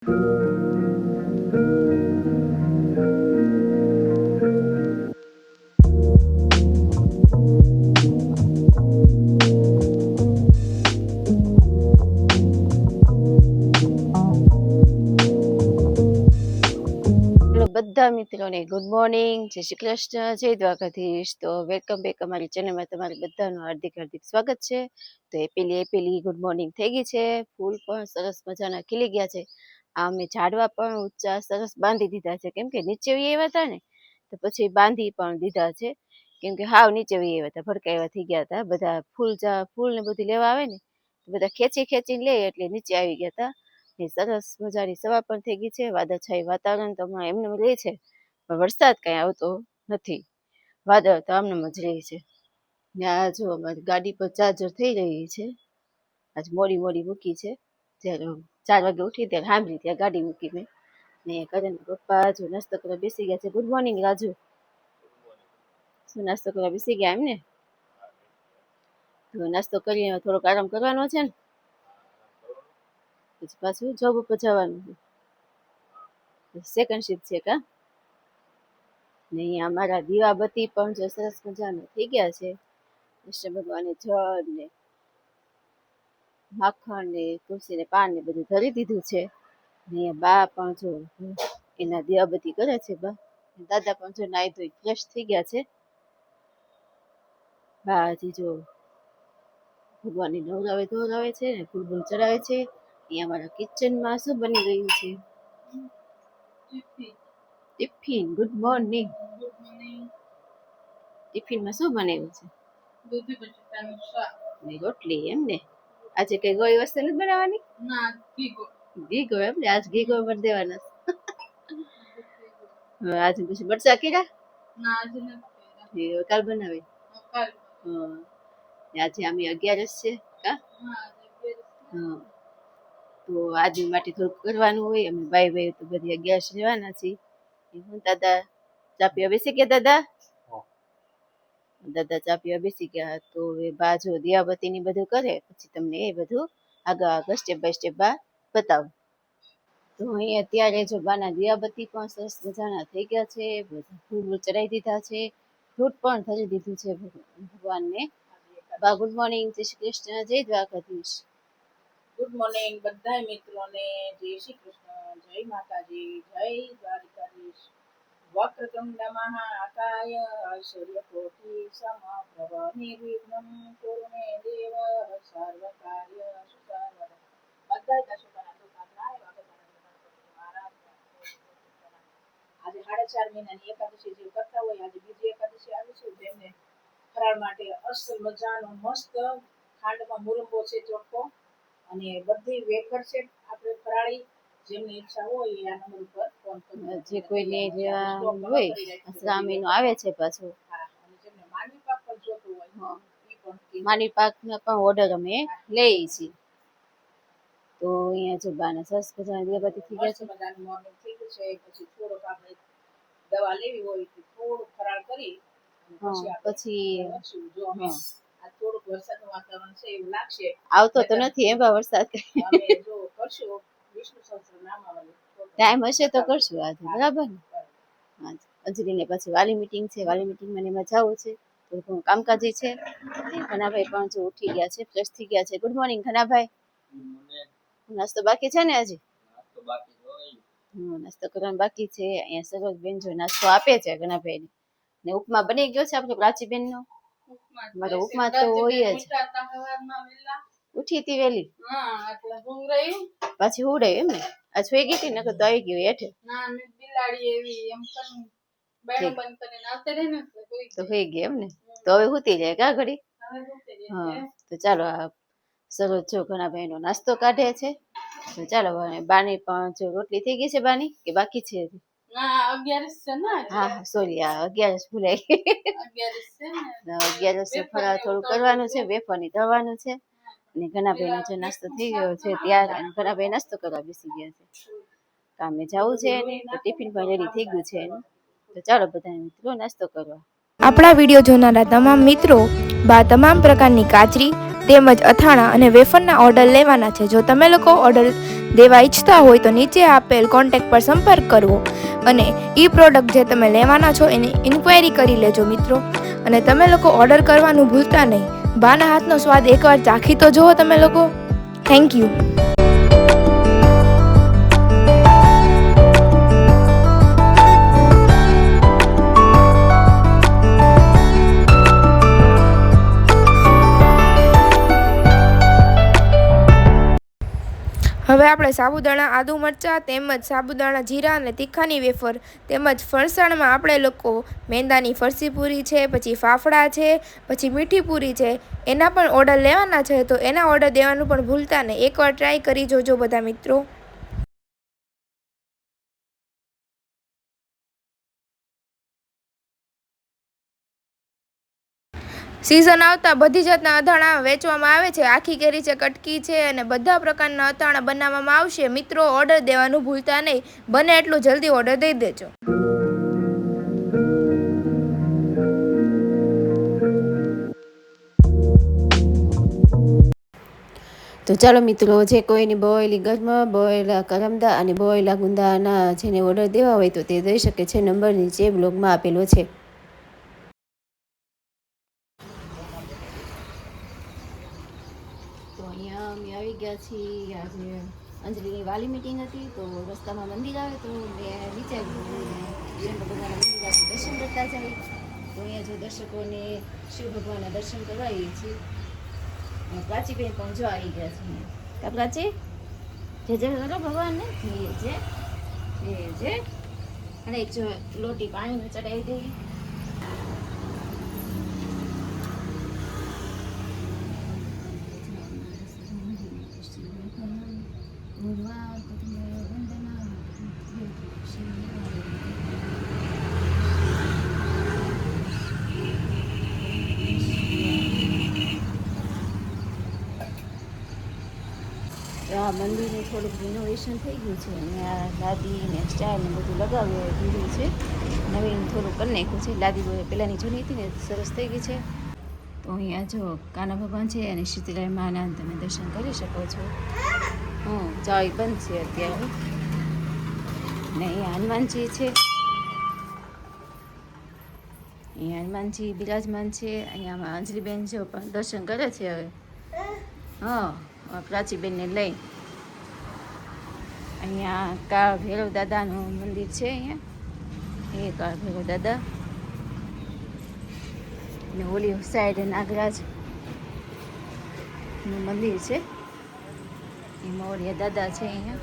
બધા મિત્રોને good morning, જય શ્રી કૃષ્ણ, જય દ્વારકાધીશ. તો વેલકમ બેક અમારી ચેનલમાં તમારું બધાનું હાર્દિક સ્વાગત છે. તો એપેલી ગુડ મોર્નિંગ થઈ ગઈ છે. ફૂલ પણ સરસ મજાના ખીલી ગયા છે. આ અમે ઝાડવા પણ ઊંચા સરસ બાંધી દીધા છે, કેમ કે નીચે એવા હતા ને તો પછી બાંધી પણ દીધા છે, કેમ કે હાવ નીચે એવા હતા, ભડકા એવા થઈ ગયા હતા. બધા ફૂલ ને બધું લેવા આવે ને તો બધા ખેંચીને લે એટલે નીચે આવી ગયા હતા. સરસ મજાની સવાર પણ થઈ ગઈ છે. વાદળછાયું વાતાવરણ તો હમણાં એમને રહે છે, પણ વરસાદ કઈ આવતો નથી. વાદળ તો આમને જ રહે છે. ને આ જો અમારી ગાડી પર ચાર્જર થઈ રહી છે. આજ મોડી મૂકી છે. જ્યારે 4 વાગે ઉઠી ત્યારે સાંભળી ત્યાં ગાડી મૂકી મેં. ને કરણ પપ્પા જો નાસ્તો કરવા બેસી ગયા છે. Good morning Raju. શું નાસ્તો કરવા બેસી ગયા એમ ને? તો નાસ્તો કરીને થોડોક આરામ કરવાનો છે ને, પછી પાછું જોબ ઉપર જવાનું છે. સેકન્ડ શિફ્ટ છે કા? ને અહીંયા અમારા દીવાબત્તી પણ જો સરસ મજાના થઈ ગયા છે. કૃષ્ણ ભગવાને જળ ને માખણ ને તુલસી ને પાન ને બધું ધરી દીધું છે. ને બા પણ જો એના દીવાબત્તી કરે છે બા. દાદા પણ જો નાઈ ધોઈ ફ્રેશ થઈ ગયા છે. બા હજી જો ભગવાનને નવરાવે છે ને ફૂલ ચડાવે છે. અહીંયા અમારા કિચનમાં શું બની રહ્યું છે? ટિફિન. Good morning. ટિફિનમાં શું બનાવ્યું છે? દૂધી બટાકાનું શાક ને રોટલી. એમ ને? આજે કઈ ગોળી વસ્તુ નથી બનાવવાની? ના, ઘીગો એમ ને? આજ ઘીગો પણ દેવાના. આજે પછી મરચા કર્યા? ના, આજે નથી. કાલ બનાવે? કાલ. આજે અમે 11 છે કા? હા. તો આજે માટે થોડુંક કરવાનું હોય. અમે ભાઈ તો બધી 11 લેવાના છીએ. હું દાદા ચા પીવા બેસી ગયા? દાદા ચા પીવા બેસી ગયા. તો એ બા જો દીવાબત્તી ની બધું કરે, પછી તમને એ બધું આગળ સ્ટેપ બાય સ્ટેપ બા બતાવું. તો અહીં અત્યારે જો બાના દીવાબત્તી પણ સરસ મજાના થઈ ગયા છે. બધા ફૂલ ચડાવી દીધા છે. ફ્રૂટ પણ ધરી દીધું છે ભગવાનને. બા ગુડ મોર્નિંગ, જય શ્રી કૃષ્ણ, જય દ્વારકાધીશ. ગુડ મોર્નિંગ બધા મિત્રોને, જય શ્રી કૃષ્ણ, જય માતાજી, જય દ્વારકાધીશ. વક્રતુંડ મહાકાય સૂર્યકોટિ સમપ્રભ નિર્વિઘ્નં કુરુ મે દેવ સર્વકાર્ય સુસર્વદા. બધા દશોના દુકાનના આજે 4.5 મહિનાની એકાદશી જે કરતા હોય, આજે બીજી એકાદશી આવી છે. જેમને ફરાળ માટે અસલ મજાનો મસ્ત ખાંડમાં મુરબ્બો છે ચોખ્ખો, અને બધી વેફર છે આપણે ફરાળી. જેમની ઈચ્છા હોય એ આ નંબર ઉપર ફોન કરો. જે કોઈને હોય શ્રાવણીનો આવે છે પાછું. હા, અને જેમને માનવી પાક પણ જોતું હોય એ પણ માનવી પાકનો પણ ઓર્ડર અમે લઈએ છીએ. તો અહીંયા જો બાના સરસ મજાના દીવાબત્તી થઈ ગયા છે. મજાનું મોર્નિંગ થઈ ગયું છે. પછી થોડોક આપણે દવા લેવી હોય તો થોડું ફરાળ કરી પછી જો અમે આ થોડુંક વરસાદનું વાતાવરણ છે એવું લાગશે. આવતો તો નથી એમાં વરસાદ. અમે જો કરશું વિષ્ણુ સહસ્ત્રનામ ટાઈમ હશે તો કરશું આજે, બરાબર ને? અંજલીને પછી વાલી મીટિંગ છે. વાલી મીટિંગમાં એમાં જવું છે. થોડું કામકાજી છે. ઘનાભાઈ પણ જો ઉઠી ગયા છે, ફ્રેશ થઈ ગયા છે. ગુડ મોર્નિંગ ઘનાભાઈ. નાસ્તો બાકી છે ને હજી? નાસ્તો કરવાનો બાકી છે. અહીંયા સરોજબેન જો નાસ્તો આપે છે ઘનાભાઈને. ને ઉપમા બની ગયો છે આપણે પ્રાચીબેન નો. મારો ઉપમા તો હોય જ. ઉઠી હતી વેલી? પાછી ઉડે એમ ને? આ સુઈ ગઈ હતી નકર તો આવી ગયું હેઠે. તો હોઈ ગઈ એમ ને? તો હવે હુતી જાય કા ઘડી? હા, તો ચાલો. સરોજ જો ઘનાભાઈ નો નાસ્તો કાઢે છે. તો ચાલો બાની પણ જો રોટલી થઈ ગઈ છે બાની કે બાકી છે? હા સોરી, 11 ભૂલાઈ ગઈ. 11 ફરાળ થોડું કરવાનું છે, વેફરની તળવાનું છે. અને ઘનાભાઈનો જે નાસ્તો થઈ ગયો છે ત્યારે ઘનાભાઈ નાસ્તો કરવા બેસી ગયા છે. કામે જવું છે એને, તો ટિફિન પણ રેડી થઈ ગયું છે એનું. તો ચાલો બધા મિત્રો નાસ્તો કરવા. આપણા વિડીયો જોનારા તમામ મિત્રો બા તમામ પ્રકારની કાચરી, તેમજ અથાણા અને વેફરના ઓર્ડર લેવાના છે. જો તમે લોકો ઓર્ડર દેવા ઈચ્છતા હોય તો નીચે આપેલ કોન્ટેક્ટ પર સંપર્ક કરવો અને એ પ્રોડક્ટ જે તમે લેવાના છો એની ઇન્ક્વાયરી કરી લેજો મિત્રો. અને તમે લોકો ઓર્ડર કરવાનું ભૂલતા નહીં. બાના હાથનો સ્વાદ એકવાર ચાખી તો જુઓ તમે લોકો. Thank you. હવે આપણે સાબુદાણા આદુ મરચાં તેમજ સાબુદાણા જીરા અને તીખાની વેફર તેમજ ફરસાણમાં આપણે લોકો મેંદાની ફરસી પૂરી છે, પછી ફાફડા છે, પછી મીઠી પૂરી છે, એના પણ ઓર્ડર લેવાના છે. તો એના ઓર્ડર દેવાનું પણ ભૂલતા નહીં. એકવાર ટ્રાય કરી જોજો બધા મિત્રો. સિઝન આવતા બધી જાતના અથાણા વેચવામાં આવે છે. આખી કેરી છે, કટકી છે અને બધા પ્રકારના અથાણા બનાવવામાં આવશે. મિત્રો ઓર્ડર દેવાનું ભૂલતા નહીં. બને એટલું જલ્દી ઓર્ડર દઈ દેજો. તો ચાલો મિત્રો, જે કોઈની બોયેલી ગરમ, બોયેલા કરમદા અને બોયેલા ગુંદાના જેને ઓર્ડર દેવા હોય તો તે દઈ શકે છે. નંબર નીચે બ્લોગમાં આપેલો છે. તો અહીંયા અમે આવી ગયા છીએ. આજે અંજલિની વાલી મીટિંગ હતી, તો રસ્તામાં મંદિર આવે તો મેં વિચાર્યું ભગવાનના મંદિર દર્શન કરતા જાય. તો અહીંયા જો દર્શકોને શિવ ભગવાનના દર્શન કરાવીએ છીએ. પ્રાચીબેન પણ જો આવી ગયા છે. કા પ્રાચી, જે કરો ભગવાનને જે અને એક જો લોટી પાણીમાં ચડાવી દઈએ. આ મંદિરનું થોડુંક રિનોવેશન થઈ ગયું છે અને આ લાદી ને સ્ટાઇલ ને બધું લગાવ્યું દીધું છે. નવીન થોડું કરી નાખ્યું છે. લાદી પહેલાંની જૂની હતી ને સરસ થઈ ગઈ છે. તો અહીંયા જો કાના ભગવાન છે અને શીતળાઈ માના તમે દર્શન કરી શકો છો. ચાવી બંધ છે અત્યારે. ને અહીંયા હનુમાનજી છે. અહીંયા હનુમાનજી બિરાજમાન છે. અહીંયા અંજલિબેન જો પણ દર્શન કરે છે હવે. પ્રાચીબેનને લઈ અહીંયા કાળ ભૈરવ દાદાનું મંદિર છે. અહીંયા એ કાળ ભૈરવ દાદા ને ઓલી સાઈડ નાગરાજનું મંદિર છે. એ મોવડિયા દાદા છે. અહીંયા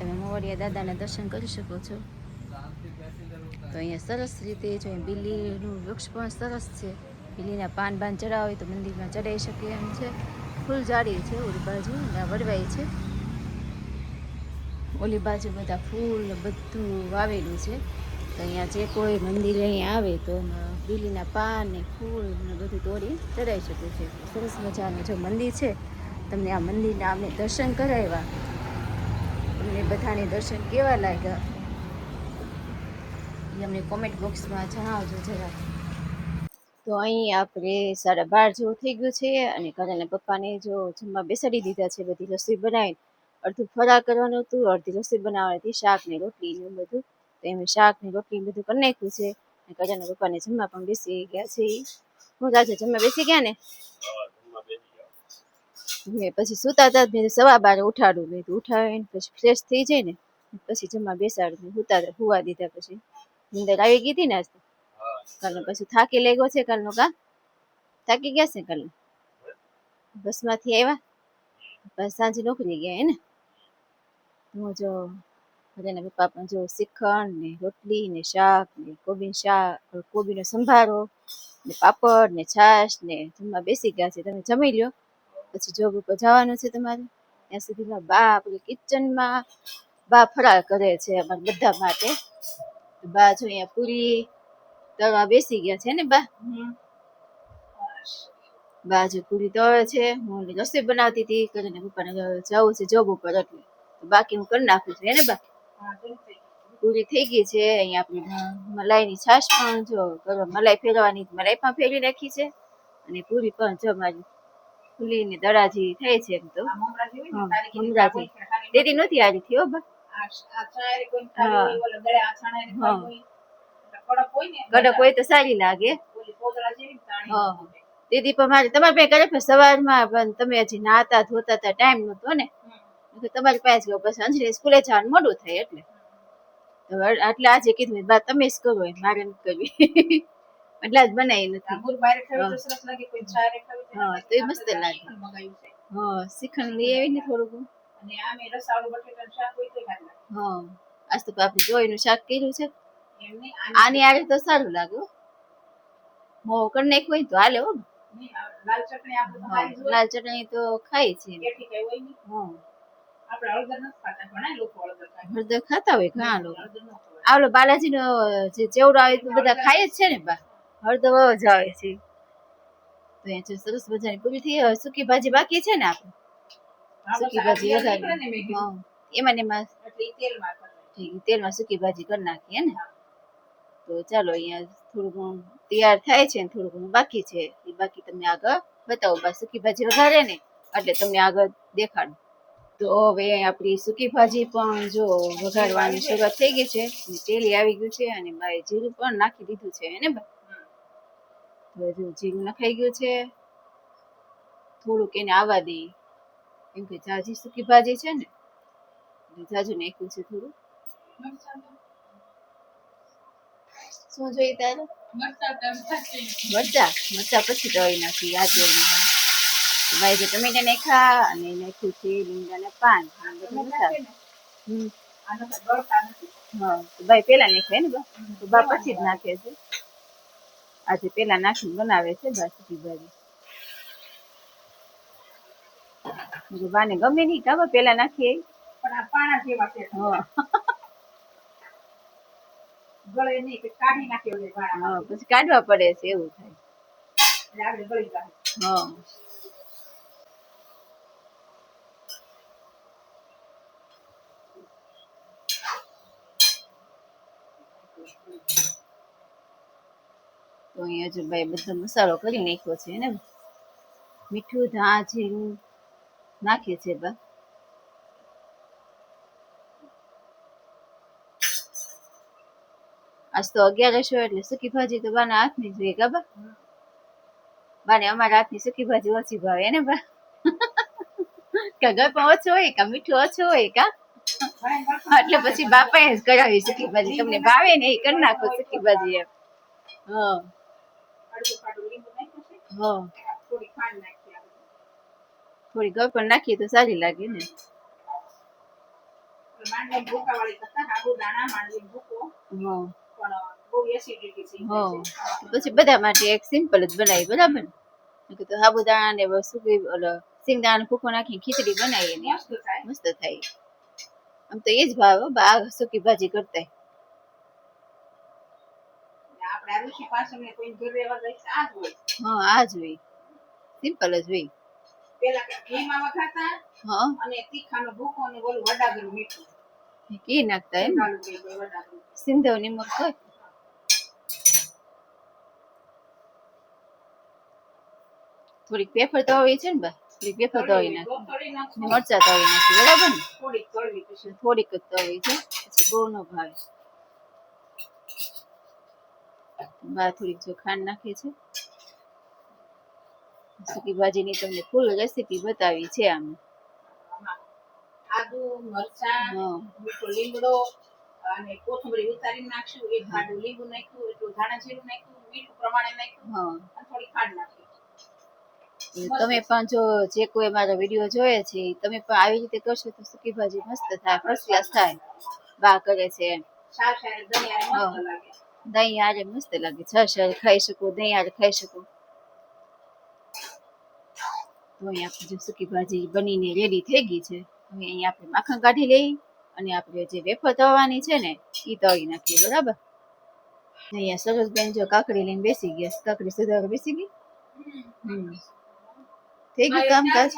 તમે મોવડિયા દાદાના દર્શન કરી શકો છો. તો અહીંયા સરસ રીતે જો બિલીનું વૃક્ષ પણ સરસ છે. બિલીના પાન ચડાવે હોય તો મંદિરમાં ચડાવી શકીએ એમ છે. ફૂલ જાડી છે. ઓલી બાજુ વરવાઈ છે. ઓલી બાજુ બધા ફૂલ બધું વાવેલું છે. તો અહીંયા જે કોઈ મંદિરે અહીંયા આવે તો બીલીના પાન ને ફૂલ ને બધું તોડી ચડાવી શકે છે. સરસ મજાનું જો મંદિર છે. તમને આ મંદિરના અમને દર્શન કરાવ્યા. તમને બધાને દર્શન કેવા લાગ્યા એ અમને કોમેન્ટ બોક્સમાં જણાવજો જરા. તો અહીં આપણે 12:30 જેવું થઈ ગયું છે અને કાજલના પપ્પાને જો જમવા બેસાડી દીધા છે. બધી રસોઈ બનાવીને અડધું ફરાળ કરવાનું હતું, અડધી રસોઈ બનાવવાની હતી, શાક ને રોટલી ને બધું. તો એમ શાક ને રોટલી બધું કરી નાખ્યું છે. અને કાજલના પપ્પાને જમવા પણ બેસી ગયા છે. હું આજે જમવા બેસી ગયા ને મેં પછી સુતા હતા મેં 12:15 ઉઠાડું. મેં ઉઠાવીને પછી ફ્રેશ થઈ જાય ને પછી જમવા બેસાડું. હુવા દીધા. પછી નીંદર આવી ગઈ હતી ને આજ તો કાલનો પછી થાકી લાગ્યો છે. કાલનો કા થાકી ગયા છે. કાલનો બસમાંથી આવ્યા પછી સાંજે નોકરી ગયા ને. હું જો બધાના પપ્પા પણ જો શ્રીખંડ ને રોટલી ને શાક ને કોબીનો સંભારો ને પાપડ ને છાશ ને જમવા બેસી ગયા છે. તમે જમી લ્યો પછી જોબ ઉપર જવાનું છે તમારે. ત્યાં સુધીમાં બા આપણી કિચનમાં બા ફરાળ કરે છે અમારે બધા માટે. બા જો અહીંયા પૂરી તળવા બેસી ગયા છે ને બા જો પૂરી તળે છે. હું રસોઈ બનાવતી હતી. કરીને પપ્પાને જવું છે જોબ ઉપર એટલે બાકી હું કરી નાખું છું એને બા. પૂરી થઈ ગઈ છે. અહીંયા આપણી મલાઈની છાશ પણ જો મલાઈ ફેરવાની મલાઈ પણ ફેરવી નાખી છે અને પૂરી પણ જો મારી ફૂલીને દરાજી થાય છે એમ તો આ મમરા જેવી ને હા, તારી કીધી મમરા કોઈ જેવી. ખાની દેતી નહોતી આવી થયો બા આ ચારે કોઈ ખાલી હોય ઓલા ગળે આછાણા ને હા. ખાલી હોય કડક હોય ને કડક હોય તો સારી લાગે ઓલી પોદળા જેવી ને તાણી હા. દીદી પણ મારે તમારે પાસે કરે પણ સવારમાં પણ તમે હજી નાતા ધોતા હતા ટાઈમ નહોતો ને તમારી પાસે ગયો પછી અંજલી સ્કૂલે જવાનું મોડું થાય એટલે એટલે આજે કીધું બા તમે જ કરો એમ, મારે નથી કરવી એટલે આજ બનાવી નથી આંગુર બારે ખાવી તો સરસ લાગે કોઈ ચારે ખાવી તો હા, તો એ મસ્ત લાગે. મગાવ્યું છે હા, શ્રીખંડ લઈ આવી ને થોડુંક અને આમે રસાવાળું બટેટાનું શાક હોય તો ખાઈ લાગે હા. આજ તો આપણે જોઈનું શાક કર્યું છે એમ નહીં આની આરે તો સારું લાગે હો. મો કરી નાખ્યું હોય તો હાલે હો. લાલ ચટણી આપણે તો હા, ખાઈ જોઈએ લાલ ચટણી તો ખાઈ છે એઠી કઈ હોય નહીં હા. આપણે હળદર નથી ખાતા ઘણા લોકો હળદર ખાય હળદર ખાતા હોય ઘણા લોકો હળદર ન ખવાય આવલો બાલાજી નો જે ચેવડો આવે તો બધા ખાય જ છે ને બા હળદર બહુ જ આવે છે તો એ જે સરસ મજાની પૂરી થઈ હવે સૂકી ભાજી બાકી છે ને આપણે હા, બસ સૂકી આ ભાજી તેલ વઘારી નીકળે ને મેં કીધું. હા એમાં ને એમાં એટલે ઈ તેલમાં કરતા તેલમાં સૂકી ભાજી કરી નાખીએ ને તો ચાલો અહીંયા થોડું ઘણું તૈયાર થાય છે ને થોડું ઘણું બાકી છે એ બાકી તમને આગળ બતાવો બા સૂકી ભાજી વઘારે ને એટલે તમને આગળ દેખાડું તો હવે આપણી સૂકી ભાજી પણ જો વઘારવાની શરૂઆત થઈ ગઈ છે અને તેલ આવી ગયું છે અને બાએ જીરું પણ નાખી દીધું છે ને બા તો જો જીરું નખાઈ ગયું છે થોડુંક એને આવવા દઈએ કેમ કે જાજી સૂકી ભાજી છે ને એટલે જાજુ નાખ્યું છે થોડું શું જોઈએ તારે મરચા મરચા પછી તળી નાખી આ તેલમાં ભાઈ જે ટમેટા નાખ્યા અને નાખ્યું છે લીમડાના પાન આ બધું મસાલો આનો તો ગળતા નથી હા તો ભાઈ પેલા નાખે ને બા તો બા પછી જ નાખે છે આજે પેલા નાખીને બનાવે છે બા સૂકી ભાજી બાને ગમે નહીં કાબા પેલા નાખીએ પણ આ પાણા જેવા છે હા ગળે નહીં કે કાઢી નાખ્યો છે પાણા હા પછી કાઢવા પડે છે એવું થાય એટલે આપણે ગળી જાય હા તો અહીંયા જો ભાઈ બધો મસાલો કરી નાખ્યો છે ને મીઠું ધાણા જીરું નાખીએ છે બા આજ તો 11 એટલે સૂકી ભાજી તો બાના હાથની જોઈએ કાબા બાને અમારા હાથની સૂકી ભાજી ઓછી ભાવે ને બા કા ગળપણ ઓછું હોય કા મીઠું ઓછું હોય કા એટલે પછી બાપાએ જ કરાવી સૂકી ભાજી તમને ભાવે ને એ કરી નાખો સૂકી ભાજી એમ હા અડધું પાડું લીંબુ નાખ્યું છે હા થોડી ખાંડ નાખી આપણે થોડી ગળપણ નાખીએ તો સારી લાગે ને માંડવી ભૂકાવાળી કરતા સાબુદાણા માંડવી ભૂકો હા પણ બહુ એસિડિટી થઈ હા જાય છે પછી બધા માટે એક સિમ્પલ જ બનાવી બરાબર ને તો સાબુદાણા ને સૂકી ઓલો સિંગદાણા ભૂકો નાખી ખીચડી બનાવીએ ને મસ્ત થાય મસ્ત થાય આમ તો એ જ ભાવે બા સૂકી ભાજી કરતા આપણે આ ઋષિ પાસે કોઈ ઘર રહેવા જાય આ જ હોય હા આ જ હોય સિમ્પલ જ હોય પેલા ઘીમાં વઘારતા હા અને તીખાનો ભૂકો અને ઓલું વડાગરું મીઠું ઘી નાખતા એમ ચાલુ થઈ ગયું વડાગરું સિંધવ નિમક હોય થોડીક પેફર તો હોય છે ને બા થોડીક પેફર તો હોય નાખી તળી નાખો મરચા તો હોય નાખી બરાબર ને થોડીક તળવી પછી થોડીક જ તો હોય છે પછી બહુ ન ભાવે બા થોડીક જો ખાંડ નાખે છે સૂકી ભાજીની તમને ફૂલ રેસીપી બતાવી છે આમ આદુ મરચા હા મીઠો લીમડો અને કોથમરી ઉતારી નાખશું એક ખાડું લીંબુ નાખ્યું એટલું ધાણા જીરું નાખ્યું મીઠું પ્રમાણે નાખ્યું હા અને થોડી ખાંડ નાખી તમે પણ જો જે કોઈ મારો વિડીયો જોયે છે તમે પણ આવી રીતે કરશો તો સૂકી ભાજી મસ્ત થાય ફર્સ્ટ ક્લાસ થાય બા કરે છે એમ સાર સાર દનિયા મસ્ત લાગે દહીં આરે મસ્ત લાગે છાશ હારે ખાઈ શકો દહીં આરે ખાઈ શકો તો અહીં આપણી જો સૂકી ભાજી બનીને રેડી થઈ ગઈ છે હવે અહીં આપણે માખણ કાઢી લઈ અને આપણે જે વેફર તળવાની છે ને એ તળી નાખીએ બરાબર અહીંયા સરસબેન જો કાકડી લઈને બેસી ગયા કાકડી સુધારો બેસી ગઈ થઈ ગયું કામકાજ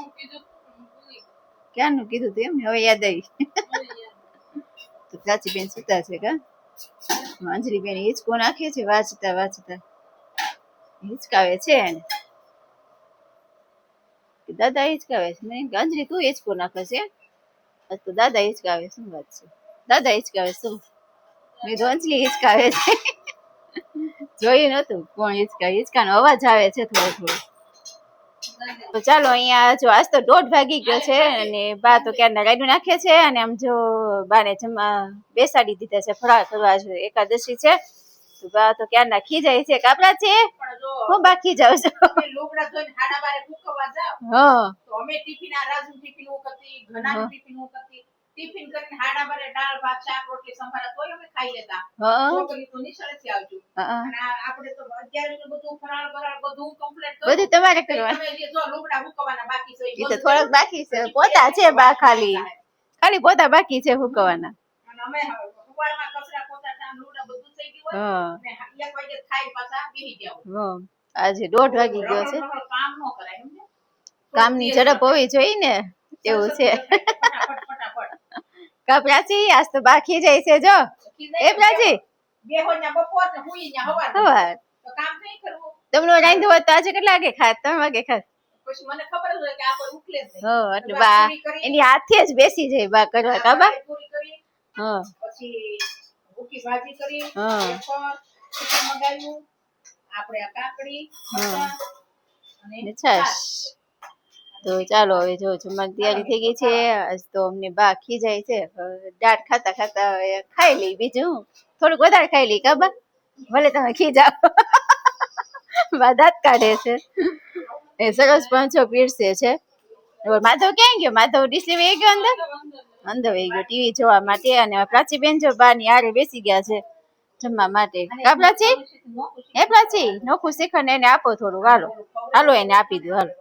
ક્યારનું કીધું તું એમ ને હવે યાદ આવી તો ચાચી બેન સુતા છે કા અંજલી બેન હિંચકો નાખે છે વાંચતા વાંચતા હિંચકાવે છે એને દાદા હિચકાવે છે. મેં કીધું, અંજલી તું હિચકો નાખે છે? આજ તો દાદા હિચકાવે. શું વાત છે? દાદા હિચકાવે શું? મેં કીધું અંજલી હિચકાવે છે. જોયું નતું કોણ હિચકાવે. હિચકાનો અવાજ આવે છે થોડો થોડો. તો ચાલો અહીંયા જો આજ તો 1:30 વાગી ગયો છે અને બા તો ક્યારના રાયડું નાખે છે અને આમ જો બાને જમવા બેસાડી દીધા છે. ફરાળ કરવા જો એકાદશી છે તો બા તો ક્યારના ખીજાય છે. કાપડા છે પણ જો હું બાકી જાઉં છું. તમે લુગડા ધોઈને હાડા બારે સૂકવવા જાઓ હા તો અમે ટિફિન આ રાજુ ટિફિન ઉકતી ઘનાનું ટિફિન ઉકતી ટિફિન કરીને હાડા બારે દાળ ભાત શાક રોટલી સંભારા તોય અમે ખાઈ લેતા. હા છોકરી તો નિશાળેથી આવજો હા અને આપણે તો અત્યારે તો બધું ફરાળ બરાળ બધું કમ્પ્લીટ બધું તમારે કરવા. તમે જે જો લુગડા હુકવાના બાકી છે એ તો થોડાક બાકી છે. પોતા છે બા ખાલી ખાલી પોતા બાકી છે હુકવાના. અને અમે સવારમાં કચરા પોતા ટામ લુગડા બધું થઈ ગયું હોય હા અને 1 વાગે ખાઈ પાછા બેસી ગયા હોય. હા આજે 1:30 વાગી ગયો છે. કામ ન કરાય સમજે કામની ઝડપ હોવી જોઈએ ને એવું છે. ફટાફટ ફટાફટ કા પ્રાચી આજ તો બાકી જાય છે જો. એ પ્રાચી બે હોય બપોર ને હુઈ ને હવાર હવાર તો કામ નહીં કરવું તમને રાંધવું હોત તો આજે કેટલા વાગે ખાત? 3 વાગે ખાત. પછી મને ખબર જ હોય કે આ કોઈ ઉકલે જ નહીં. હા એટલે બા એની હાથે જ બેસી જાય બા કરવા કા બા. પૂરી કરી હા પછી ભૂકી ભાજી કરી હા. વેફર, ચિકન મગાવ્યું આપણે આ કાકડી હા. અને ને છાશ. તો ચાલો હવે જો જમવાની તૈયારી થઈ ગઈ છે. આજ તો અમને બા ખીજાય છે. દાળ ખાતા ખાતા હવે ખાઈ લઈ. બીજું થોડુંક વધારે ખાઈ લઈ કા બા. ભલે તમે ખીજાવ. બા દાંત કાઢે છે. એ સરસ પાંચો પીરસે છે. હવે માધવ ક્યાં ગયો? માધવ ડીસી વહી ગયો અંદર? અંદર વહી ગયો ટીવી જોવા માટે. અને પ્રાચી બેન જો બા ની હારે બેસી ગયા છે જમવા માટે. કા પ્રાચી? હે પ્રાચી નોખું શિખંડ એને આપો થોડું. હાલો હાલો એને આપી દો હાલો.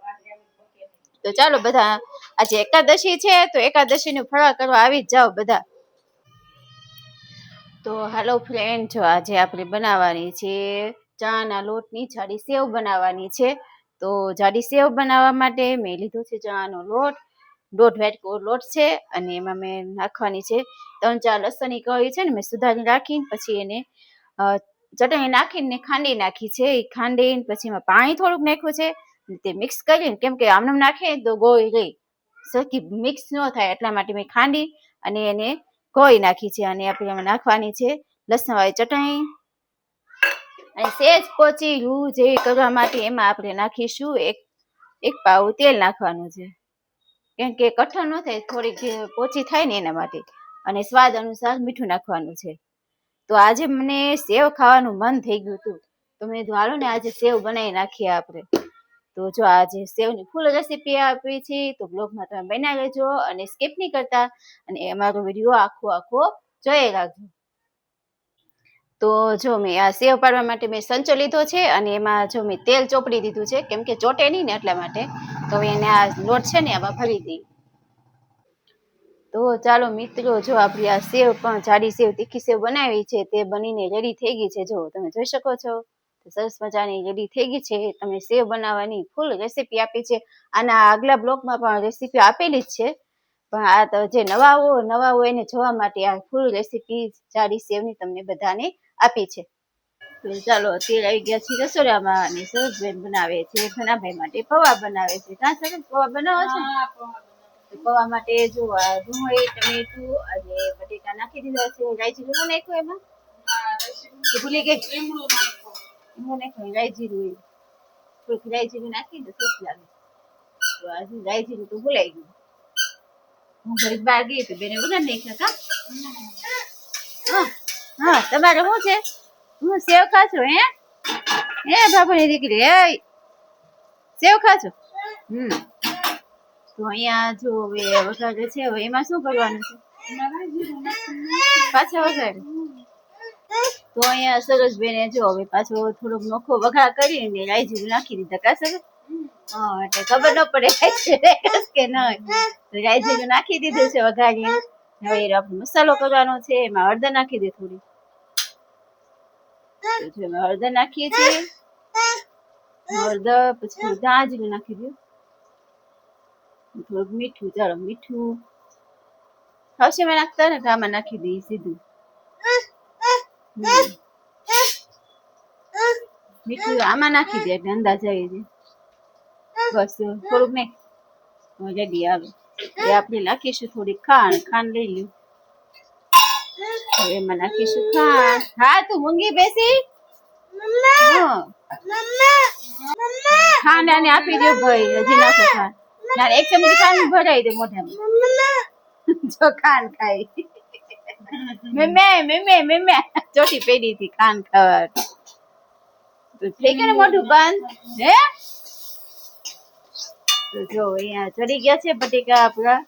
તો ચાલો બધા આજે એકાદશી છે તો એકાદશી નું ફરાળ કરવા આવી જ જાઓ બધા. તો હાલો ફ્રેન્ડ જો આજે આપણે બનાવવાની છે ચણાના લોટની જાડી સેવ બનાવવાની છે. તો જાડી સેવ બનાવવા માટે મેં લીધો છે ચણાનો લોટ. 1.5 વાટકો લોટ છે અને એમાં મેં નાખવાની છે 3-4 લસણની કળી છે ને મેં સુધારી રાખીને પછી એને ચટણી નાખીને ખાંડી નાખી છે. એ ખાંડીને પછી એમાં પાણી થોડુંક નાખ્યું છે. તે મિક્સ કરીને કેમ કે આમનામ નાખે તો ગોળી રહી સરખી મિક્સ ન થાય એટલા માટે મેં ખાંડી અને એને ગોળી નાખી છે. અને આપણે એમાં નાખવાની છે લસણવાળી ચટણી અને સેજ પોચી રૂ જેવી કરવા માટે એમાં આપણે નાખીશું એક પાવ તેલ નાખવાનું છે. કેમ કે કઠણ ન થાય થોડીક પોચી થાય ને એના માટે. અને સ્વાદ અનુસાર મીઠું નાખવાનું છે. તો આજે મને સેવ ખાવાનું મન થઈ ગયું હતું તો મેં કીધું હાલો ને આજે સેવ બનાવી નાખીએ આપણે. તો જો આજે સેવની ફૂલ રેસીપી આપી છે તો બ્લોગમાં તમે બના લેજો અને સ્કીપ નહીં કરતા અને અમારો વિડીયો આખો જોઈ રાખજો. તો જો મેં આ સેવ પાડવા માટે મેં સંચો લીધો છે અને એમાં જો મેં તેલ ચોપડી દીધું છે કેમ કે ચોટે નહીં ને એટલા માટે. તો એને આ લોટ છે ને આમાં ભરી દઈ. તો ચાલો મિત્રો જો આપણી આ સેવ પણ જાડી સેવ તીખી સેવ બનાવી છે તે બનીને રેડી થઈ ગઈ છે. જો તમે જોઈ શકો છો સરસ મજાની રેડી થઈ ગઈ છે. તમે સેવ બનાવવાની ફૂલ રેસીપી આપી છે. આના આગલા બ્લોગમાં પણ રેસીપી આપેલી જ છે પણ આ તો જે નવા હોય એને જોવા માટે આ ફૂલ રેસીપી જાડી સેવની તમને બધાને આપી છે. તો ચાલો અત્યારે આવી ગયા છે રસોડામાં અને સરસબેન બનાવે છે ઘનાભાઈ માટે પૌવા બનાવે છે. કાં સરસ પૌવા બનાવો છો? પૌવા માટે જો ડુંગળી ટમેટું અને બટેટા નાખી દીધા છે. રાઈ જીરું નાખ્યું એમાં? ભૂલી ગઈ. લીમડું નાખ્યું રાઈ જીરું થોડુંક રાઈ જીરું નાખી દે સરસ લાગે. તો આજે રાઈ જીરું તો ભૂલાઈ ગયું. હું ઘડી બહાર ગઈ તો બેને વગર નાખ્યા કા? હા તમારે શું છે? હું સેવ ખાશો હે બાબુની દીકરી હે સેવ ખાશો? તો અહીંયા જો હવે વઘારે છે. હવે એમાં શું કરવાનું છે? પાછા વઘારે. તો અહીંયા સરસ બેને જો હવે પાછો થોડોક નોખો વઘાર કરીને રાઈ જીરું નાખી દીધા કા સરસ. હા એટલે ખબર ન પડે કે નહીં. રાઈ જીરું નાખી દીધું છે વઘારીને. હવે આપણે મસાલો કરવાનો છે. એમાં હળદર નાખી દે થોડી. હળદર નાખીએ છીએ. હળદર પછી ધાણા નાખી દઉં. થોડુંક મીઠું. ચાલો મીઠું ખાવશે મેં નાખતા ને આમાં નાખી દઈએ સીધું. મીઠું આમાં નાખી દે એટલે અંદાજ આવી જાય. બસ થોડુંક નહીં રેડી આવે એ આપણે નાખીશું થોડી ખાંડ લઈ લ્યું હવે એમાં નાખીશું ખાંડ હા તું મૂંગી બેસી હા. ખાંડ આને આપી દો ભાઈ હજી નાખો ખાંડ ના એક ચમચી ખાંડ ભરાઈ દે મોઢામાં જો ખાંડ ખાઈ મેમે ચોટી પેડી થી ખાંડ ખાવા થઈ ગયું ને મોઢું બંધ હે તો જો અહીંયા ચડી ગયા છે બટેકા આપણા